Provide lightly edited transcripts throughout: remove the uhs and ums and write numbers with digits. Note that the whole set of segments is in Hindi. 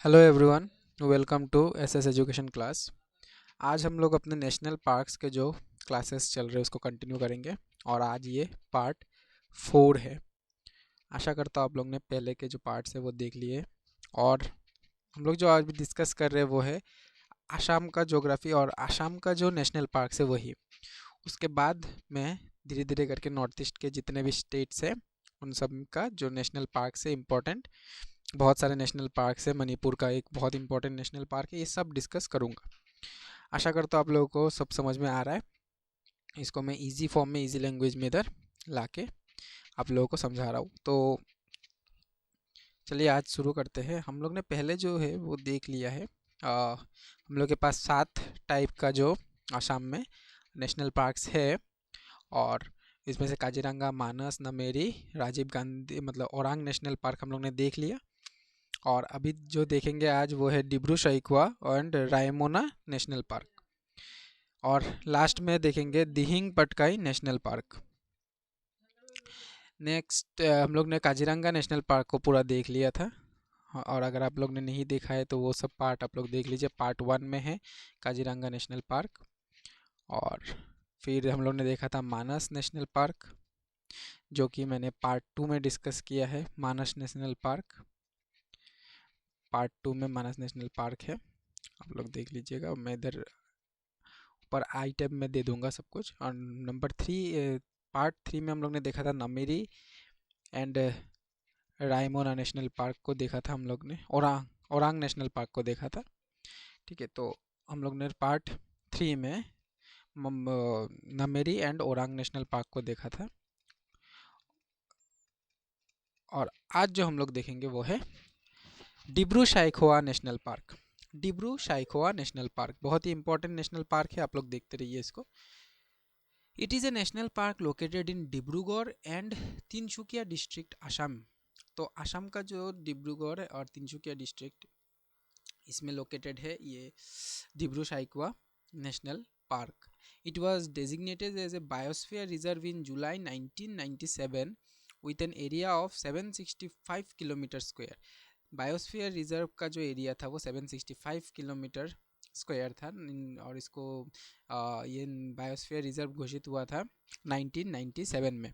Hello everyone, welcome to SS education class. आज हम लोग अपने नेशनल पार्क्स के जो क्लासेस चल रहे हैं उसको कंटिन्यू करेंगे और आज ये पार्ट 4 है। आशा करता हूँ आप लोग ने पहले के जो पार्ट्स है वो देख लिए। और हम लोग जो आज भी डिस्कस कर रहे हैं वो है आसाम का ज्योग्राफी और आसाम का जो नेशनल पार्क्स है वही। उसके बाद मैं धीरे धीरे करके नॉर्थ ईस्ट के जितने भी स्टेट्स हैं उन सब का जो नेशनल पार्क्स है इम्पोर्टेंट, बहुत सारे नेशनल पार्क्स है, मणिपुर का एक बहुत इंपॉर्टेंट नेशनल पार्क है, ये सब डिस्कस करूँगा। आशा करता हूँ आप लोगों को सब समझ में आ रहा है। इसको मैं इजी फॉर्म में, इजी लैंग्वेज में इधर लाके आप लोगों को समझा रहा हूँ। तो चलिए आज शुरू करते हैं। हम लोग ने पहले जो है वो देख लिया है। हम लोग के पास 7 टाइप का जो आसाम में नेशनल पार्क्स है और इसमें से काजीरंगा, मानस, नमेरी, राजीव गांधी मतलब ओरांग नेशनल पार्क हम लोग ने देख लिया। और अभी जो देखेंगे आज वो है Dibru Saikhowa and Raimona national park. और लास्ट में देखेंगे Dihing Patkai national park. Next हम लोग ने काजीरंगा नेशनल पार्क को पूरा देख लिया था। और अगर आप लोग ने नहीं देखा है तो वो सब पार्ट आप लोग देख लीजिए। पार्ट 1 में है काजीरंगा नेशनल पार्क। और फिर हम लोग ने देखा था मानस नेशनल पार्क, जो कि मैंने पार्ट 2 में डिस्कस किया है। मानस नेशनल पार्क पार्ट 2 में मानस नेशनल पार्क है, आप लोग देख लीजिएगा। मैं इधर ऊपर आई टैब में दे दूंगा सब कुछ। और नंबर 3, पार्ट 3 में हम लोग ने देखा था Nameri and Raimona national park को देखा था हम लोग ने। ओरांग ओरांग नेशनल पार्क को देखा था। ठीक है, तो हम लोग ने पार्ट 3 में Nameri and Orang national park को देखा था। और आज जो हम लोग देखेंगे वो है Dibru Saikhowa national park. Dibru Saikhowa national park बहुत ही इंपॉर्टेंट नेशनल पार्क है, आप लोग देखते रहिए इसको। It is a national park located in Dibrugarh and Tinsukia district, Assam. तो असम का जो डिब्रूगढ़ और तिनसुकिया डिस्ट्रिक्ट इसमें लोकेटेड है ये Dibru Saikhowa national park. It was designated as a biosphere reserve in July 1997 with an area of 765 kilometre square. Biosphere reserve का जो एरिया था वो 765 किलोमीटर स्क्वायर था। और इसको ये बायोस्फीयर रिजर्व घोषित हुआ था 1997 में।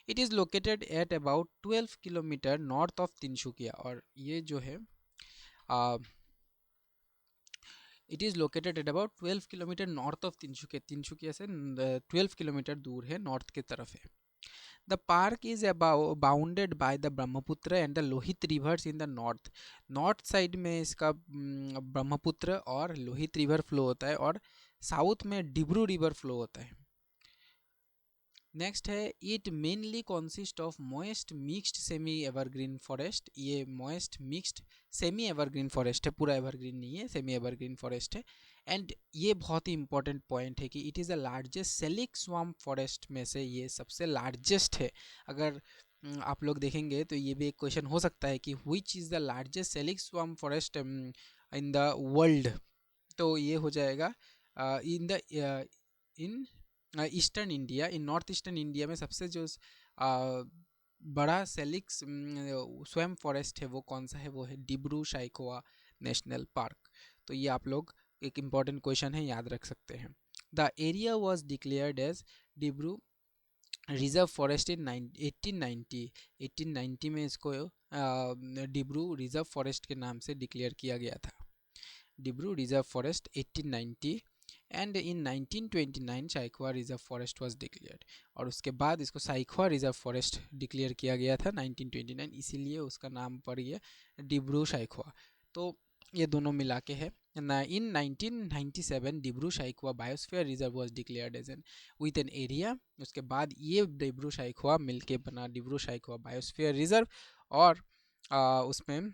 It is located at about 12 kilometre north of Tinsukia. और ये जो है it is located at about 12 kilometre north of Tinsukia. Tinsukia से 12 किलोमीटर दूर है, नॉर्थ की तरफ है। The park is bounded by the Brahmaputra and the Lohit rivers in the north. North side में इसका ब्रह्मपुत्र और लोहित रिवर फ्लो होता है और साउथ में डिब्रू रिवर फ्लो होता है। नेक्स्ट है it mainly consist of moist mixed semi evergreen forest. ये moist mixed semi evergreen forest है, पूरा एवरग्रीन नहीं है, सेमी एवरग्रीन फॉरेस्ट है। एंड ये बहुत ही इंपॉर्टेंट पॉइंट है कि it is the largest salix swamp forest में से ये सबसे लार्जेस्ट है। अगर आप लोग देखेंगे तो ये भी एक क्वेश्चन हो सकता है कि which is the largest salix swamp forest in the world. तो ये हो जाएगा in the in eastern India, in north eastern India में सबसे जो बड़ा सेलिक्स स्वयं फॉरेस्ट है वो कौन सा है, वो है डिब्रू सैखोवा नेशनल पार्क। तो ये आप लोग एक इम्पॉर्टेंट क्वेश्चन है, याद रख सकते हैं। The area was declared as Dibru reserve forest in 1890 में इसको डिब्रू रिजर्व फॉरेस्ट के नाम से डिक्लेयर किया गया था। Dibru reserve forest 1890 and in 1929 Saikhowa reserve forest was declared. और उसके बाद इसको सैखोवा रिजर्व फॉरेस्ट डिक्लेयर किया गया था 1929, इसीलिए उसका नाम पड़ गया डिब्रू सैखोवा। तो ये दोनों मिला के है। In 1997 Dibru Saikhowa biosphere reserve was declared as an with an area. उसके बाद ये डिब्रू सैखोवा मिलके बना डिब्रू सैखोवा बायोस्फीयर रिजर्व। और उसमें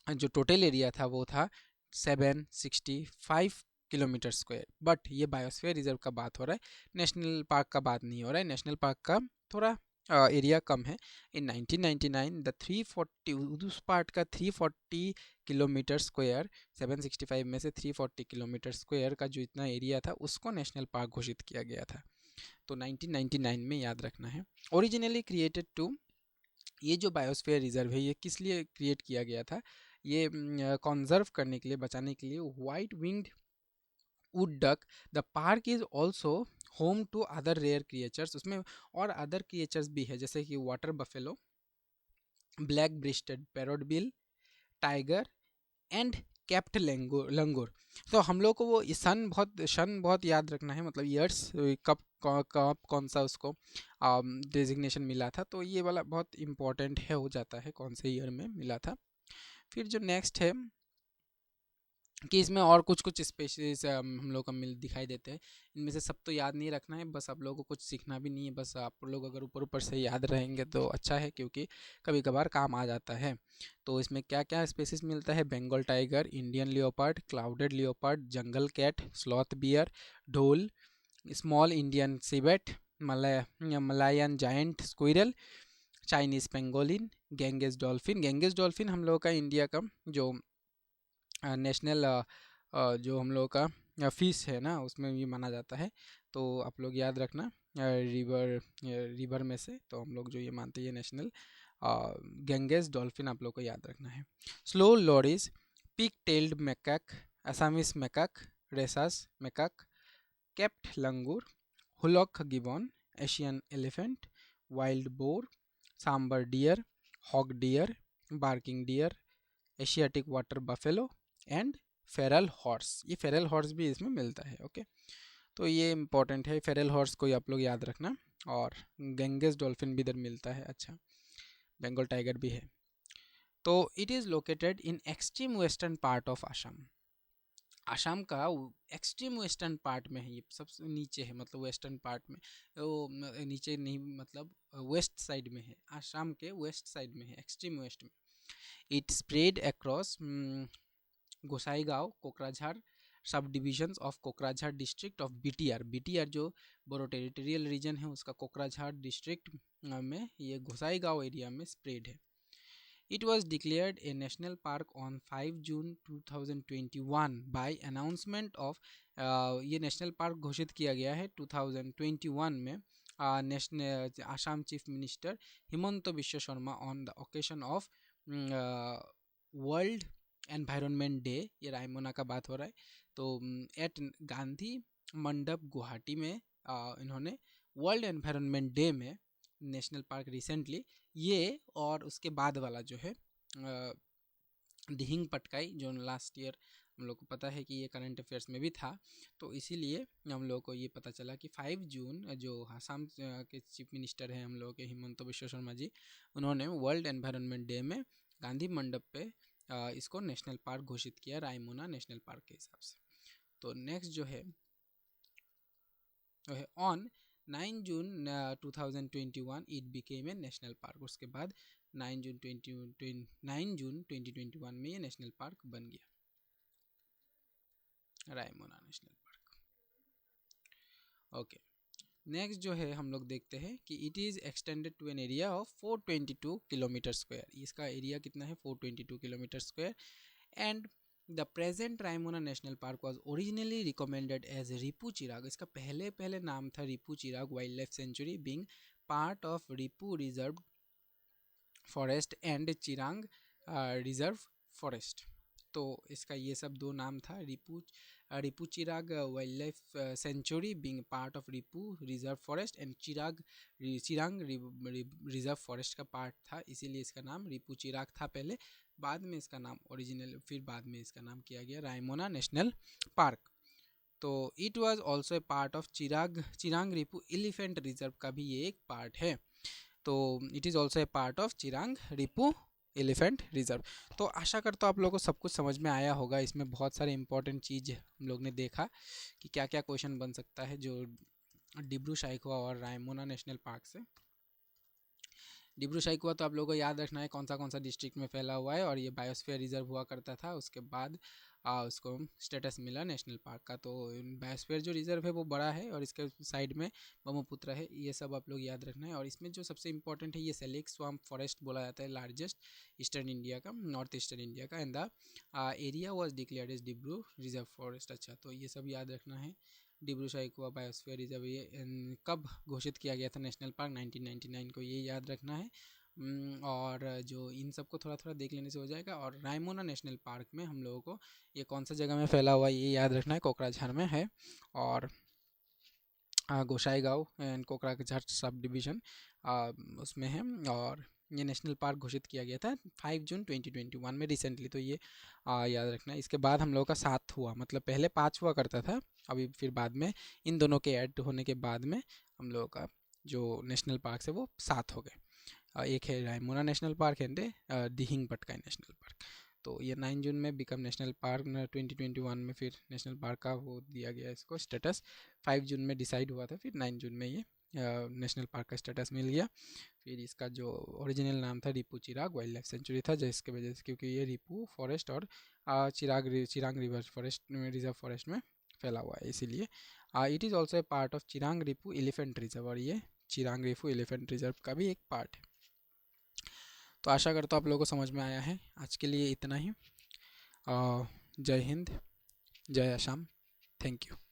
जो टोटल एरिया था वो था 765 किलोमीटर स्क्वायर। बट ये बायोस्फीयर रिजर्व का बात हो रहा है, नेशनल पार्क का बात नहीं हो रहा है। नेशनल पार्क का थोड़ा एरिया कम है। इन 1999 द 340 उस पार्ट का 340 किलोमीटर स्क्वायर, 765 में से 340 किलोमीटर स्क्वायर का जो इतना एरिया था उसको नेशनल पार्क घोषित किया गया था। तो 1999 में याद रखना है। ओरिजिनली क्रिएटेड टू, ये जो बायोस्फीयर रिजर्व है ये किस लिए क्रिएट किया गया था, ये कंजर्व करने के लिए, बचाने के लिए white winged wood duck. The park is also home to other rare creatures, उसमें और अदर क्रिएचर्स भी है जैसे कि water buffalo, black breasted parrotbill, tiger and capped langur. तो हम लोग को वो सन बहुत याद रखना है, मतलब ईयर्स कब कब कौन सा उसको डेजिग्नेशन मिला था, तो ये वाला बहुत इंपॉर्टेंट है, हो जाता है कौन से ईयर में मिला था। फिर जो नेक्स्ट है कि इसमें और कुछ कुछ स्पेशीज हम लोग को दिखाई देते हैं। इनमें से सब तो याद नहीं रखना है, बस आप लोगों को कुछ सीखना भी नहीं है, बस आप लोग अगर ऊपर ऊपर से याद रहेंगे तो अच्छा है, क्योंकि कभी कभार काम आ जाता है। तो इसमें क्या क्या स्पेसीज मिलता है? Bengal tiger, Indian leopard, clouded leopard, jungle cat, sloth bear, dhole, small Indian civet, Malayan giant squirrel, Chinese pangolin, Ganges dolphin. Ganges dolphin हम लोग का इंडिया का जो नेशनल जो हम लोग का फिश है ना, उसमें भी माना जाता है। तो आप लोग याद रखना, रिवर में से तो हम लोग जो ये मानते हैं नेशनल गेंगेस डॉल्फिन आप लोग को याद रखना है। Slow loris, pig tailed macaque, Assamese macaque, rhesus macaque, capped langur, hoolock gibbon, Asian elephant, wild boar, sambar deer, hog deer, barking deer, Asiatic water buffalo and feral horse. ये फेरल हॉर्स भी इसमें मिलता है। ओके, तो ये इंपॉर्टेंट है, फेरल हॉर्स को आप लोग याद रखना। और गेंगेस डॉल्फिन भी इधर मिलता है। अच्छा, बंगाल टाइगर भी है। तो it is located in extreme western part of Assam. Assam का एक्सट्रीम वेस्टर्न पार्ट में है, ये सबसे नीचे है, मतलब वेस्टर्न पार्ट में, वो नीचे नहीं, मतलब वेस्ट साइड में है, आसाम के वेस्ट साइड में है, एक्सट्रीम वेस्ट में। It spread across Gossaigaon, Kokrajhar subdivisions of Kokrajhar district of BTR. BTR जो बोरो टेरिटोरियल रीजन है उसका कोकराझार डिस्ट्रिक्ट में ये गोसाईगांव एरिया में स्प्रेड है। It was declared a national park on 5 June 2021 by announcement of ये नेशनल पार्क घोषित किया गया है 2021 में national Assam chief minister Himanta Biswa Sharma on the occasion of world environment day. ये रायमोना का बात हो रहा है। तो एट गांधी मंडप गुवाहाटी में इन्होंने वर्ल्ड एनवायरनमेंट डे में नेशनल पार्क रिसेंटली ये और उसके बाद वाला जो है दिहिंग पटकाई जो लास्ट ईयर हम लोग को पता है कि ये करंट अफेयर्स में भी था, तो इसीलिए हम लोग को ये पता चला कि 5 जून जो आसाम के चीफ मिनिस्टर हैं हम लोग के हिमंत बिश्व शर्मा जी, उन्होंने वर्ल्ड एनवायरनमेंट डे में गांधी मंडप पे इसको नेशनल पार्क घोषित किया रायमोना नेशनल पार्क के हिसाब से। तो नेक्स्ट जो है on 9 June 2021 it became a national park. उसके बाद 9 जून 2021 में ये नेशनल पार्क बन गया, Raimona national park. Okay, next जो है हम लोग देखते हैं कि it is extended to an area of 422 kilometre square. इसका एरिया कितना है? 422 kilometre square. And the present Raimona national park was originally recommended as Ripu Chirang. इसका पहले नाम था Ripu Chirang wildlife sanctuary, being part of Ripu reserve forest and Chirang reserve forest. तो इसका ये सब दो नाम था, Ripu Chirang wildlife sanctuary being part of Ripu reserve forest and Chirang reserve forest का पार्ट था, इसीलिए इसका नाम रिपू चिराग था पहले। बाद में इसका नाम फिर बाद में इसका नाम किया गया रायमोना नेशनल पार्क। तो it was also a part of Chirang Ripu elephant reserve का भी ये एक पार्ट है। तो it is also a part of Chirang Ripu elephant reserve. तो आशा करता हूँ आप लोगों को सब कुछ समझ में आया होगा। इसमें बहुत सारे इंपॉर्टेंट चीज़ हम लोग ने देखा कि क्या क्या क्वेश्चन बन सकता है जो डिब्रू साइखोवा और रायमोना नेशनल पार्क से। डिब्रू साइखोवा तो आप लोगों को याद रखना है कौन सा डिस्ट्रिक्ट में फैला हुआ है, और ये बायोस्फीयर रिजर्व हुआ करता था, उसके बाद उसको स्टेटस मिला नेशनल पार्क का। तो बायोस्फीयर जो रिजर्व है वो बड़ा है और इसके साइड में ब्रह्मपुत्र है, ये सब आप लोग याद रखना है। और इसमें जो सबसे इंपॉर्टेंट है ये सेलेक्ट स्वाम्प फॉरेस्ट बोला जाता है, लार्जेस्ट ईस्टर्न इंडिया का, नॉर्थ ईस्टर्न इंडिया का, and the area was declared as Dibru reserve forest. अच्छा, तो ये सब याद रखना है। डिब्रू साइखोवा बायोस्फीयर रिजर्व ये कब घोषित किया गया था नेशनल पार्क? 1999 को, ये याद रखना है। और जो इन सबको थोड़ा थोड़ा देख लेने से हो जाएगा। और रायमोना नेशनल पार्क में हम लोगों को ये कौन सा जगह में फैला हुआ है ये याद रखना है, कोकराझार में है। और Gossaigaon and Kokrajhar sub division उसमें है। और ये नेशनल पार्क घोषित किया गया था 5 जून 2021 में रिसेंटली, तो ये याद रखना है। इसके बाद हम लोगों का 7 हुआ, मतलब पहले 5 हुआ करता था, अभी फिर बाद में इन दोनों के ऐड होने के बाद में हम लोगों का जो नेशनल पार्क है वो 7 हो गए। एक है Raimona national park and Dihing Patkai national park. तो ये 9 जून में बिकम नेशनल पार्क, 2021 में फिर नेशनल पार्क का वो दिया गया इसको स्टेटस। 5 जून में डिसाइड हुआ था, फिर 9 जून में ये नेशनल पार्क का स्टेटस मिल गया। फिर इसका जो ओरिजिनल नाम था Ripu Chirang wildlife century था, जिसके वजह से क्योंकि ये रिपू फॉरेस्ट और चिरांग रिवर फॉरेस्ट में, रिजर्व फॉरेस्ट में फैला हुआ है, इसीलिए it is also a part of Chirang Ripu elephant reserve, और ये चिरांग रिपू एलिफेंट रिजर्व का भी एक पार्ट है। तो आशा करता हूँ आप लोगों को समझ में आया है। आज के लिए इतना ही। जय हिंद, जय आसाम, थैंक यू।